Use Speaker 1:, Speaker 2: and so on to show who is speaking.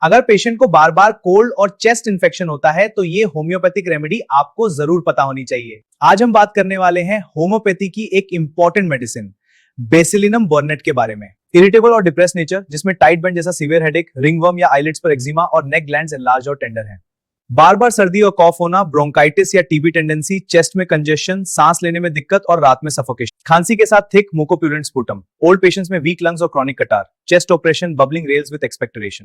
Speaker 1: अगर पेशेंट को बार बार कोल्ड और चेस्ट इन्फेक्शन होता है तो ये होम्योपैथिक रेमेडी आपको जरूर पता होनी चाहिए। आज हम बात करने वाले हैं होम्योपैथी की एक इंपॉर्टेंट मेडिसिन बेसिलिनम बर्नेट के बारे में। इरिटेबल और डिप्रेस नेचर, जिसमें टाइट बैंड जैसा सीवियर हेडेक, रिंगवर्म या आईलिड्स पर एक्जिमा और नेक ग्लैंड्स एनलार्ज और टेंडर हैं। बार बार सर्दी और कॉफ होना, ब्रोंकाइटिस या टीबी टेंडेंसी, चेस्ट में कंजेशन, सांस लेने में दिक्कत और रात में सफोकेशन, खांसी के साथ थिक मुकोप्यूलेंट स्पुटम, ओल्ड पेशेंट्स में वीक लंग्स और क्रॉनिक कटार, chest operation, bubbling rails with expectoration.